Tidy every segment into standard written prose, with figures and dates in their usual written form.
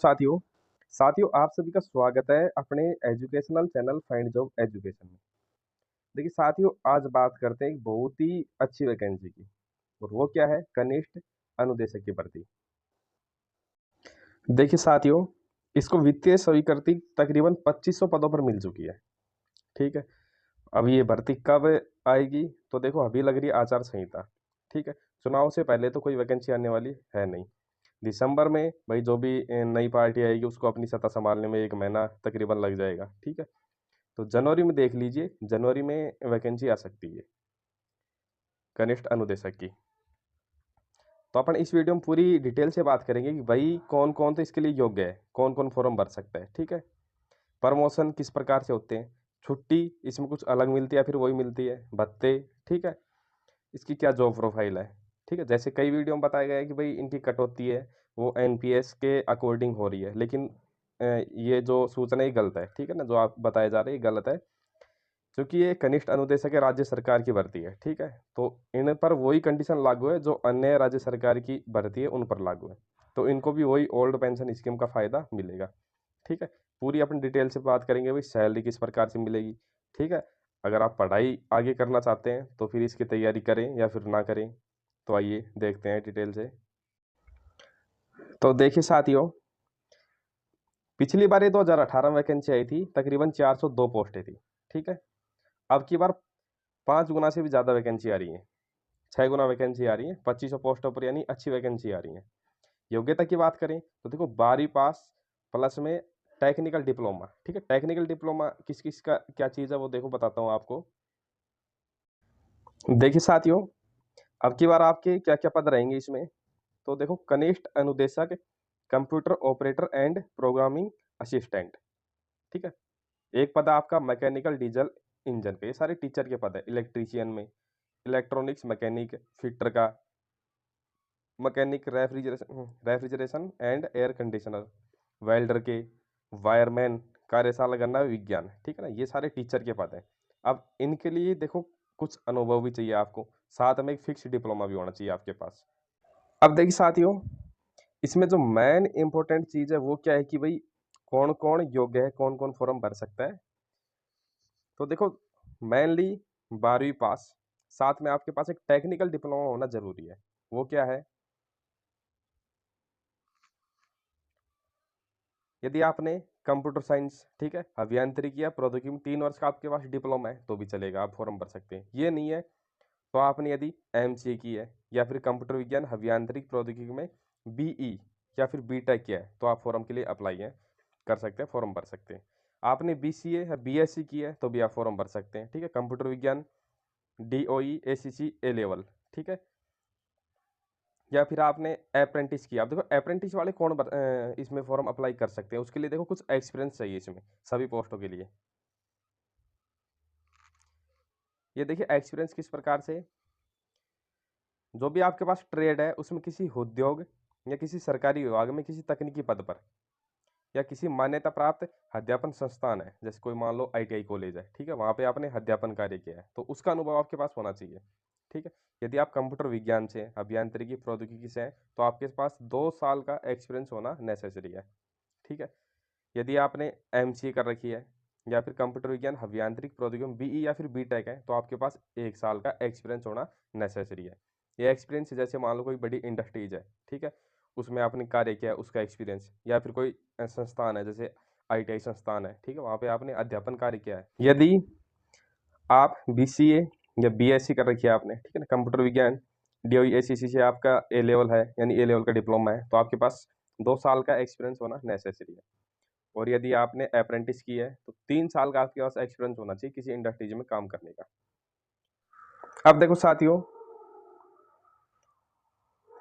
साथियों साथियों आप सभी का स्वागत है अपने educational channel find job education में। देखिए साथियों, आज बात करते हैं एक बहुत ही अच्छी वैकेंसी की, और वो क्या है? कनिष्ठ अनुदेशक की भर्ती। देखिए साथियों, इसको वित्तीय स्वीकृति तकरीबन 2500 पदों पर मिल चुकी है। ठीक है। अब ये भर्ती कब आएगी? तो देखो, अभी लग रही है आचार संहिता। ठीक है। चुनाव से पहले तो कोई वैकेंसी आने वाली है नहीं। दिसंबर में भाई जो भी नई पार्टी आएगी उसको अपनी सत्ता संभालने में 1 महीना तकरीबन लग जाएगा। ठीक है। तो जनवरी में देख लीजिए, जनवरी में वैकेंसी आ सकती है कनिष्ठ अनुदेशक की। तो अपन इस वीडियो में पूरी डिटेल से बात करेंगे कि भाई कौन कौन तो इसके लिए योग्य है, कौन कौन फॉर्म भर सकता है। ठीक है। प्रमोशन किस प्रकार से होते हैं, छुट्टी इसमें कुछ अलग मिलती है या फिर वही मिलती है, भत्ते। ठीक है। इसकी क्या जॉब प्रोफाइल है। ठीक है। जैसे कई वीडियो में बताया गया है कि भाई इनकी कटौती है वो एनपीएस के अकॉर्डिंग हो रही है, लेकिन ये जो सूचना ये गलत है। ठीक है ना, जो आप बताया जा रहा है ये गलत है, क्योंकि ये कनिष्ठ अनुदेशक है, राज्य सरकार की भर्ती है। ठीक है। तो इन पर वही कंडीशन लागू है जो अन्य राज्य सरकार की भर्ती है उन पर लागू है। तो इनको भी वही ओल्ड पेंशन स्कीम का फायदा मिलेगा। ठीक है। पूरी अपन डिटेल से बात करेंगे भाई सैलरी किस प्रकार से मिलेगी। ठीक है। अगर आप पढ़ाई आगे करना चाहते हैं तो फिर इसकी तैयारी करें या फिर ना करें। तो आइए देखते हैं डिटेल से। तो देखिए साथियों, पिछली बार ये 2018 में वैकेंसी आई थी, तकरीबन 402 पोस्टें थी। ठीक है। अब की बार 5 गुना से भी ज़्यादा वैकेंसी आ रही है, 6 गुना वैकेंसी आ रही है 2500 पोस्टों पर, यानी अच्छी वैकेंसी आ रही है। योग्यता की बात करें तो देखो 12वीं पास प्लस में टेक्निकल डिप्लोमा। ठीक है। टेक्निकल डिप्लोमा किस किस का क्या चीज़ है वो देखो बताता हूँ आपको। देखिए साथियों, अब की बार आपके क्या क्या पद रहेंगे इसमें। तो देखो, कनिष्ठ अनुदेशक, computer operator and programming assistant. ठीक है। एक पद है आपका मैकेनिकल डीजल इंजन का, ये सारे टीचर के पद है। इलेक्ट्रीशियन में इलेक्ट्रॉनिक्स मैकेनिक, फिटर का mechanic, refrigeration and air conditioner, welder के, वायरमैन, कार्यशाला गन्ना विज्ञान। ठीक है ना, ये सारे टीचर के पद हैं। अब इनके लिए देखो कुछ अनुभव भी चाहिए आपको, साथ में एक फिक्स डिप्लोमा भी होना चाहिए आपके पास। अब देखिए साथियों, इसमें जो मेन इंपॉर्टेंट चीज़ है वो क्या है कि भाई कौन कौन योग्य है, कौन कौन फॉर्म भर सकता है। तो देखो, मेनली 12वीं पास, साथ में आपके पास एक टेक्निकल डिप्लोमा होना जरूरी है। वो क्या है? यदि आपने कंप्यूटर साइंस, ठीक है, अभियांत्रिकी या प्रौद्योगिकी में 3 वर्ष का आपके पास डिप्लोमा है तो भी चलेगा, आप फॉर्म भर सकते हैं। ये नहीं है तो आपने यदि एमसीए की है या फिर कंप्यूटर विज्ञान अभियांत्रिक प्रौद्योगिकी में बीई या फिर बीटेक किया है तो आप फॉर्म के लिए अप्लाई है कर सकते हैं, फॉर्म भर सकते हैं। आपने बीसीए या बीएससी की है तो भी आप फॉर्म भर सकते हैं। ठीक है। कंप्यूटर विज्ञान डीओई एसीसी ए लेवल। ठीक है। या फिर आपने अप्रेंटिस किया। आप देखो अप्रेंटिस वाले इसमें फॉर्म अप्लाई कर सकते हैं। उसके लिए देखो कुछ एक्सपीरियंस चाहिए इसमें सभी पोस्टों के लिए। ये देखिए एक्सपीरियंस किस प्रकार से, जो भी आपके पास ट्रेड है उसमें किसी उद्योग या किसी सरकारी विभाग में किसी तकनीकी पद पर या किसी मान्यता प्राप्त अध्यापन संस्थान है, जैसे कोई मान लो आईटीआई कॉलेज है। ठीक है। वहाँ पे आपने अध्यापन कार्य किया है तो उसका अनुभव आपके पास होना चाहिए। ठीक है। यदि आप कंप्यूटर विज्ञान से, अभियांत्रिकी प्रौद्योगिकी से हैं तो आपके पास 2 साल का एक्सपीरियंस होना नेसेसरी है। ठीक है। यदि आपने एमसीए कर रखी है या फिर कंप्यूटर विज्ञान अभियांत्रिक प्रौद्योगिकी में बीई या फिर बीटेक है तो आपके पास 1 साल का एक्सपीरियंस होना नेसेसरी है। ये एक्सपीरियंस जैसे मान लो कोई बड़ी इंडस्ट्रीज है, ठीक है, उसमें आपने कार्य किया है उसका एक्सपीरियंस, या फिर कोई संस्थान है जैसे आईटीआई संस्थान है, ठीक है, वहाँ पे आपने अध्यापन कार्य किया है। यदि आप बीसीए या बीएससी कर रखी है आपने, ठीक है ना, कंप्यूटर विज्ञान डीओईएसीसी से आपका ए लेवल है यानी ए लेवल का डिप्लोमा है तो आपके पास 2 साल का एक्सपीरियंस होना नेसेसरी है। और यदि आपने अप्रेंटिस की है तो 3 साल का आपके पास एक्सपीरियंस होना चाहिए किसी इंडस्ट्रीज में काम करने का। अब देखो साथियों,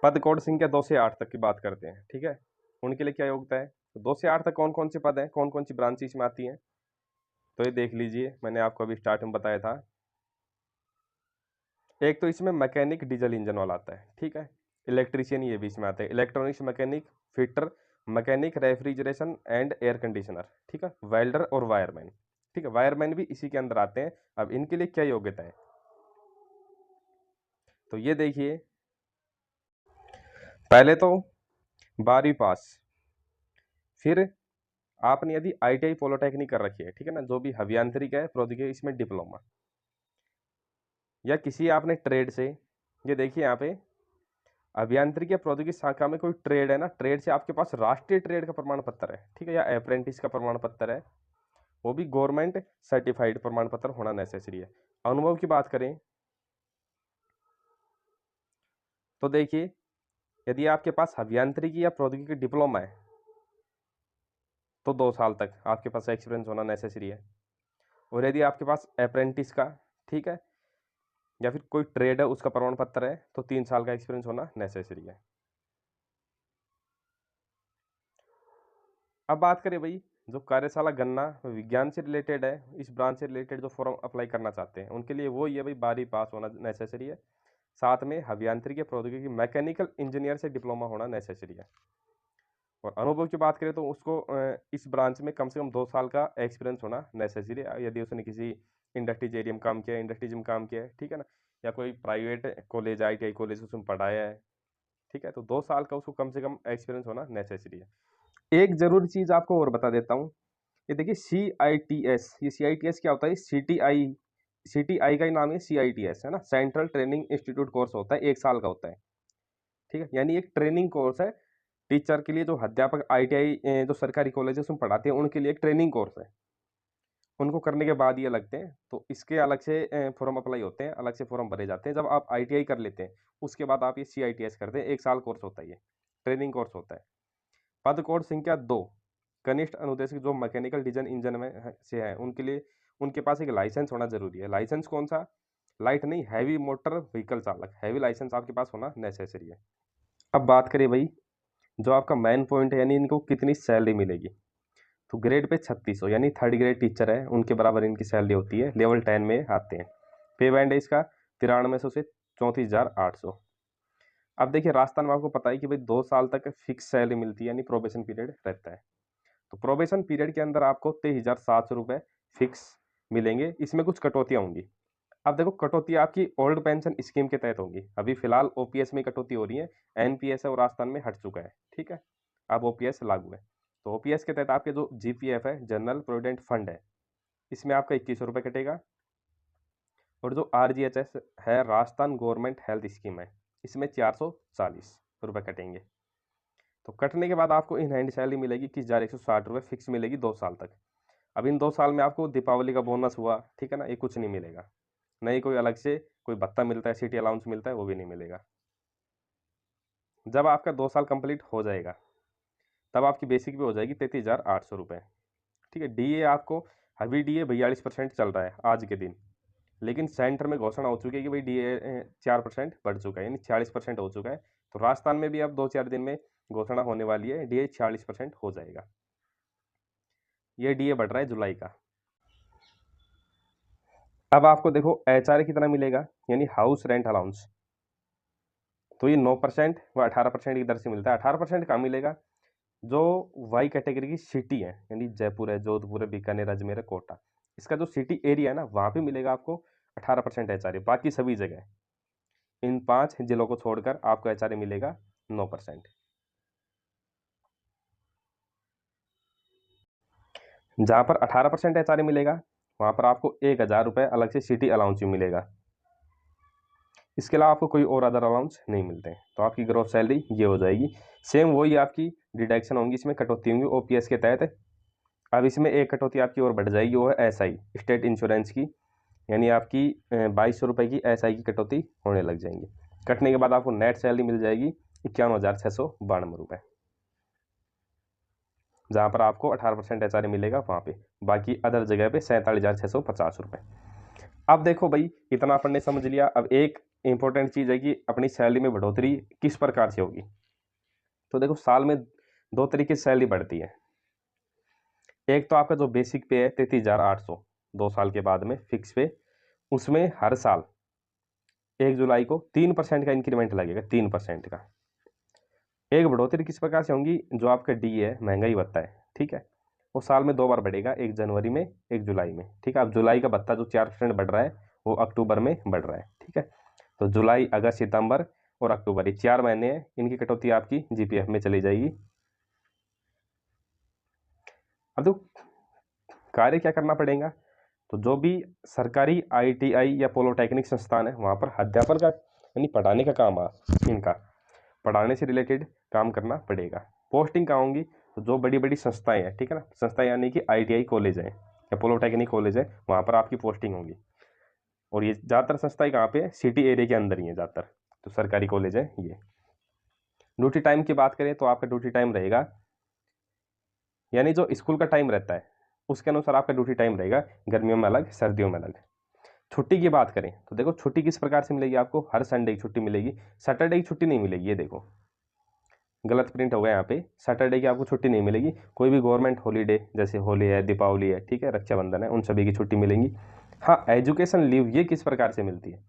पद कोड संख्या 2 से 8 तक की बात करते हैं। ठीक है। उनके लिए क्या योग्यता है, तो 2 से 8 तक कौन कौन से पद हैं, कौन कौन सी ब्रांच इसमें आती हैं, तो ये देख लीजिए। मैंने आपको अभी स्टार्ट में बताया था। एक तो इसमें मैकेनिक डीजल इंजन वाला आता है। ठीक है। इलेक्ट्रीशियन ये भी इसमें आता है, electronics mechanic, fitter, mechanic refrigeration and air conditioner. ठीक है। वेल्डर और वायरमैन। ठीक है। वायरमैन भी इसी के अंदर आते हैं। अब इनके लिए क्या योग्यता है, तो ये देखिए, पहले तो 12वीं पास, फिर आपने यदि ITI पॉलिटेक्निक कर रखी है, ठीक है ना, जो भी अभियांत्रिक है, प्रौद्योगिकी, इसमें डिप्लोमा, या किसी आपने ट्रेड से, ये देखिए यहाँ पे अभियांत्रिकी या प्रौद्योगिकी शाखा में कोई ट्रेड है ना, ट्रेड से आपके पास राष्ट्रीय ट्रेड का प्रमाण पत्र है, ठीक है, या अप्रेंटिस का प्रमाण पत्र है, वो भी गवर्नमेंट सर्टिफाइड प्रमाण पत्र होना नेसेसरी है। अनुभव की बात करें तो देखिए, यदि आपके पास अभियांत्रिकी या प्रौद्योगिकी डिप्लोमा है तो 2 साल तक आपके पास एक्सपीरियंस होना नेसेसरी है। और यदि आपके पास अप्रेंटिस का, ठीक है, या फिर कोई ट्रेड है उसका प्रमाण पत्र है तो 3 साल का एक्सपीरियंस होना नेसेसरी है। अब बात करें भाई, जो कार्यशाला गन्ना विज्ञान से रिलेटेड है, इस ब्रांच से रिलेटेड जो फॉर्म अप्लाई करना चाहते हैं उनके लिए वो ये भाई 12वीं पास होना नेसेसरी है, साथ में अभियांत्रिकी प्रौद्योगिकी मैकेनिकल इंजीनियर से डिप्लोमा होना नेसेसरी है। और अनुभव की बात करें तो उसको इस ब्रांच में कम से कम 2 साल का एक्सपीरियंस होना नेसेसरी है, यदि उसने किसी इंडस्ट्रीज एरिया में काम किया है, इंडस्ट्रीज में काम किया है, ठीक है ना, या कोई प्राइवेट कॉलेज, ITI कॉलेज उसमें पढ़ाया है, ठीक है, तो 2 साल का उसको कम से कम एक्सपीरियंस होना नेसेसरी है। एक जरूरी चीज आपको और बता देता हूँ, ये देखिए CITS, ये CITS क्या होता है? CTI का ही नाम है, CITS है ना, सेंट्रल ट्रेनिंग इंस्टीट्यूट कोर्स होता है, 1 साल का होता है, ठीक है, यानी एक ट्रेनिंग कोर्स है टीचर के लिए, जो अध्यापक ITI जो सरकारी कॉलेज उसमें पढ़ाते हैं उनके लिए एक ट्रेनिंग कोर्स है, उनको करने के बाद ये लगते हैं, तो इसके अलग से फॉर्म अप्लाई होते हैं, अलग से फॉर्म भरे जाते हैं। जब आप ITI कर लेते हैं उसके बाद आप ये CITS करते हैं, 1 साल कोर्स होता है, ये ट्रेनिंग कोर्स होता है। पद कोड संख्या 2, कनिष्ठ अनुदेशक जो मैकेनिकल डिजाइन इंजन में से है उनके लिए, उनके पास एक लाइसेंस होना जरूरी है। लाइसेंस कौन सा? लाइट नहीं, हैवी मोटर व्हीकल चालक, हैवी लाइसेंस आपके पास होना नेसेसरी है। अब बात करें भाई, जो आपका मेन पॉइंट है, यानी इनको कितनी सैलरी मिलेगी, तो ग्रेड पे 3600, यानी 3rd ग्रेड टीचर है उनके बराबर इनकी सैलरी होती है, लेवल 10 में आते हैं। पे बैंड है इसका 9300 से 34,800। अब देखिए, राजस्थान में आपको पता है कि भाई 2 साल तक फिक्स सैलरी मिलती है, यानी प्रोबेशन पीरियड रहता है, तो प्रोबेशन पीरियड के अंदर आपको 23,700 रुपये फिक्स मिलेंगे, इसमें कुछ कटौतियाँ होंगी। अब देखो, कटौती आपकी ओल्ड पेंशन स्कीम के तहत होगी, अभी फिलहाल OPS में कटौती हो रही है, NPS है और राजस्थान में हट चुका है, ठीक है, अब OPS लागू है, तो OPS के तहत आपके जो GPF है, जनरल प्रोविडेंट फंड है, इसमें आपका 2100 रुपये कटेगा। और जो RGHS है, राजस्थान गवर्नमेंट हेल्थ स्कीम है, इसमें 440 रुपये कटेंगे। तो कटने के बाद आपको इन हैंड सैलरी मिलेगी 21,160 रुपये फिक्स मिलेगी 2 साल तक। अब इन 2 साल में आपको दीपावली का बोनस हुआ, ठीक है ना, ये कुछ नहीं मिलेगा, नहीं कोई अलग से कोई भत्ता मिलता है, सिटी अलाउंस मिलता है, वो भी नहीं मिलेगा। जब आपका 2 साल कंप्लीट हो जाएगा तब आपकी बेसिक भी हो जाएगी 33,800 रुपये, ठीक है। DA आपको, अभी DA 42% चल रहा है आज के दिन, लेकिन सेंटर में घोषणा हो चुकी है कि भाई DA 4% बढ़ चुका है, यानी 46% हो चुका है। तो राजस्थान में भी अब 2-4 दिन में घोषणा होने वाली है, DA 46% हो जाएगा। ये DA बढ़ रहा है जुलाई का। अब आपको देखो HRA कितना मिलेगा, यानी हाउस रेंट अलाउंस, तो ये 9% व 18% की दर से मिलता है। 18% कहाँ मिलेगा? जो वाई कैटेगरी की सिटी है, यानी जयपुर है, जोधपुर है, बीकानेर, अजमेर है, कोटा, इसका जो सिटी एरिया है ना, वहाँ पे मिलेगा आपको 18% HRA। बाकी सभी जगह, इन 5 जिलों को छोड़कर आपको HRA मिलेगा 9%। जहाँ पर 18% HRA मिलेगा वहाँ पर आपको 1,000 रुपये अलग से सिटी अलाउंस भी मिलेगा। इसके अलावा आपको कोई और अदर अलाउंस नहीं मिलते हैं, तो आपकी ग्रोथ सैलरी ये हो जाएगी। सेम वही आपकी डिडक्शन होंगी, इसमें कटौती होंगी OPS के तहत। अब इसमें एक कटौती आपकी और बढ़ जाएगी, वो है SI, स्टेट इंश्योरेंस की, यानी आपकी 2,200 रुपये की SI की कटौती होने लग जाएंगी। कटने के बाद आपको नेट सैलरी मिल जाएगी 51,692 रुपये, जहाँ पर आपको 18% HRA मिलेगा वहाँ पे, बाकी अदर जगह पे 47,650 रुपये। अब देखो भाई, इतना अपन ने समझ लिया। अब एक इंपॉर्टेंट चीज़ है कि अपनी सैलरी में बढ़ोतरी किस प्रकार से होगी। तो देखो, साल में 2 तरीके से सैलरी बढ़ती है। एक तो आपका जो बेसिक पे है 33,800, 2 साल के बाद में फिक्स पे, उसमें हर साल 1 जुलाई को 3% का इंक्रीमेंट लगेगा, 3% का। एक बढ़ोतरी किस प्रकार से होंगी, जो आपका DA है, महंगाई भत्ता है, ठीक है, वो साल में 2 बार बढ़ेगा, 1 जनवरी में, 1 जुलाई में, ठीक है। अब जुलाई का भत्ता जो 4% बढ़ रहा है वो अक्टूबर में बढ़ रहा है, ठीक है। तो जुलाई, अगस्त, सितंबर और अक्टूबर, ये 4 महीने हैं, इनकी कटौती आपकी GPF में चली जाएगी। अब तो कार्य क्या करना पड़ेगा, तो जो भी सरकारी ITI या पॉलिटेक्निक संस्थान है वहाँ पर अध्यापन का यानी पढ़ाने का काम आ इनका पढ़ाने से रिलेटेड काम करना पड़ेगा। पोस्टिंग कहाँ होंगी, तो जो बड़ी बड़ी संस्थाएं हैं, ठीक है ना, संस्थाएं यानी कि ITI कॉलेज है या पॉलिटेक्निक कॉलेज है, वहाँ पर आपकी पोस्टिंग होगी। और ये ज़्यादातर संस्थाएं कहाँ पे है, सिटी एरिया के अंदर ही है ज़्यादातर, तो सरकारी कॉलेज है ये। ड्यूटी टाइम की बात करें तो आपका ड्यूटी टाइम रहेगा, यानी जो स्कूल का टाइम रहता है उसके अनुसार आपका ड्यूटी टाइम रहेगा, गर्मियों में अलग, सर्दियों में अलग। छुट्टी की बात करें तो देखो छुट्टी किस प्रकार से मिलेगी आपको, हर संडे की छुट्टी मिलेगी, सैटरडे की छुट्टी नहीं मिलेगी। ये देखो गलत प्रिंट हो गया यहाँ पे, सैटरडे की आपको छुट्टी नहीं मिलेगी। कोई भी गवर्नमेंट हॉलीडे जैसे होली है, दीपावली है, ठीक है, रक्षाबंधन है, उन सभी की छुट्टी मिलेंगी। हाँ, एजुकेशन लीव ये किस प्रकार से मिलती है,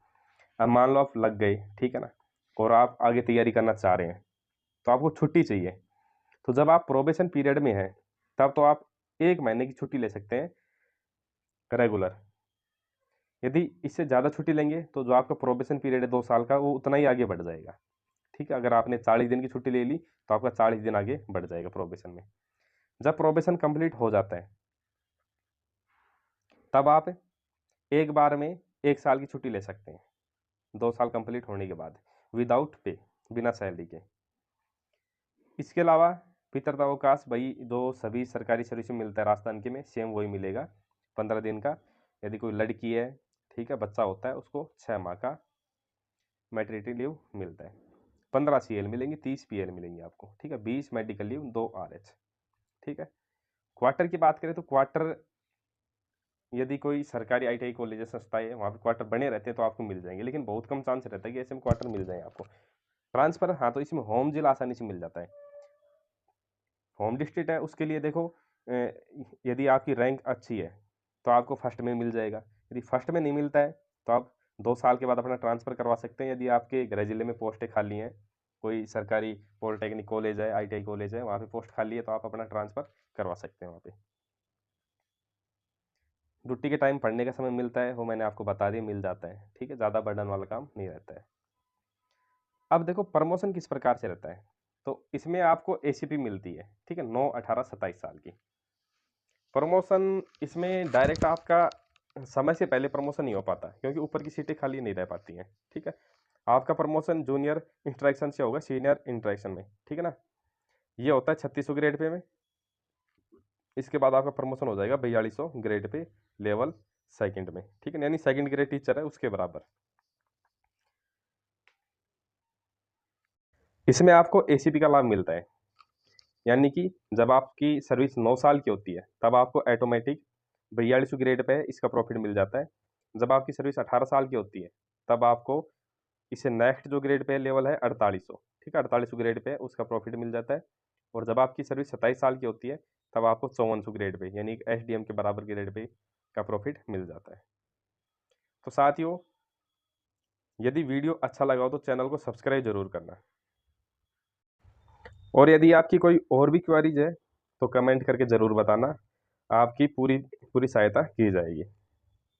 अब मान लो आप लग गए, ठीक है ना, और आप आगे तैयारी करना चाह रहे हैं तो आपको छुट्टी चाहिए। तो जब आप प्रोबेशन पीरियड में हैं तब तो आप 1 महीने की छुट्टी ले सकते हैं रेगुलर। यदि इससे ज़्यादा छुट्टी लेंगे तो जो आपका प्रोबेशन पीरियड है 2 साल का, वो उतना ही आगे बढ़ जाएगा। ठीक है, अगर आपने 40 दिन की छुट्टी ले ली तो आपका 40 दिन आगे बढ़ जाएगा प्रोबेशन में। जब प्रोबेशन कंप्लीट हो जाता है तब आप एक बार में 1 साल की छुट्टी ले सकते हैं, 2 साल कंप्लीट होने के बाद, विदाउट पे, बिना सैलरी के। इसके अलावा पितृत्व अवकाश भाई जो सभी सरकारी सर्विस में मिलता है राजस्थान के में, सेम वही मिलेगा 15 दिन का। यदि कोई लड़की है, ठीक है, बच्चा होता है, उसको 6 माह का मैटरनिटी लीव मिलता है। 15 CL मिलेंगी, 30 PL मिलेंगी आपको, ठीक है, 20 मेडिकल लीव, 2 RH, ठीक है। क्वार्टर की बात करें तो क्वार्टर यदि कोई सरकारी ITI कॉलेज संस्थाएं है वहाँ पे क्वार्टर बने रहते हैं तो आपको मिल जाएंगे, लेकिन बहुत कम चांस रहता है कि ऐसे में क्वार्टर मिल जाए आपको। ट्रांसफर, हाँ, तो इसमें होम जिला आसानी से मिल जाता है। होम डिस्ट्रिक्ट है उसके लिए देखो यदि आपकी रैंक अच्छी है तो आपको फर्स्ट में मिल जाएगा। यदि फर्स्ट में नहीं मिलता है तो आप 2 साल के बाद अपना ट्रांसफ़र करवा सकते हैं। यदि आपके गृह जिले में पोस्टें खाली हैं, कोई सरकारी पॉलिटेक्निक कॉलेज है, ITI कॉलेज है, वहाँ पे पोस्ट खाली है तो आप अपना ट्रांसफ़र करवा सकते हैं वहाँ पे। ड्यूटी के टाइम पढ़ने का समय मिलता है, वो मैंने आपको बता दिया, मिल जाता है, ठीक है, ज़्यादा बर्डन वाला काम नहीं रहता है। अब देखो प्रमोशन किस प्रकार से रहता है, तो इसमें आपको ACP मिलती है, ठीक है, 9, 18, 27 साल की। प्रमोशन इसमें डायरेक्ट आपका समय से पहले प्रमोशन नहीं हो पाता क्योंकि ऊपर की सीटें खाली नहीं रह पाती हैं, ठीक है। आपका प्रमोशन जूनियर इंटरेक्शन से होगा सीनियर इंटरेक्शन में, ठीक है ना, ये होता है 3600 ग्रेड पे में। इसके बाद आपका प्रमोशन हो जाएगा 4200 ग्रेड पे लेवल सेकंड में, ठीक है, यानी सेकंड ग्रेड टीचर है उसके बराबर। इसमें आपको ACP का लाभ मिलता है, यानी कि जब आपकी सर्विस 9 साल की होती है तब आपको ऑटोमेटिक 4200 ग्रेड पे इसका प्रॉफिट मिल जाता है। जब आपकी सर्विस 18 साल की होती है तब आपको इससे नेक्स्ट जो ग्रेड पे लेवल है 4800, ठीक है, 4800 ग्रेड पे उसका प्रॉफिट मिल जाता है। और जब आपकी सर्विस 27 साल की होती है तब आपको 5400 ग्रेड पे यानी SDM के बराबर ग्रेड पे का प्रॉफिट मिल जाता है। तो साथियों, यदि वीडियो अच्छा लगा हो तो चैनल को सब्सक्राइब जरूर करना, और यदि आपकी कोई और भी क्वेरीज है तो कमेंट करके ज़रूर बताना, आपकी पूरी पूरी सहायता की जाएगी।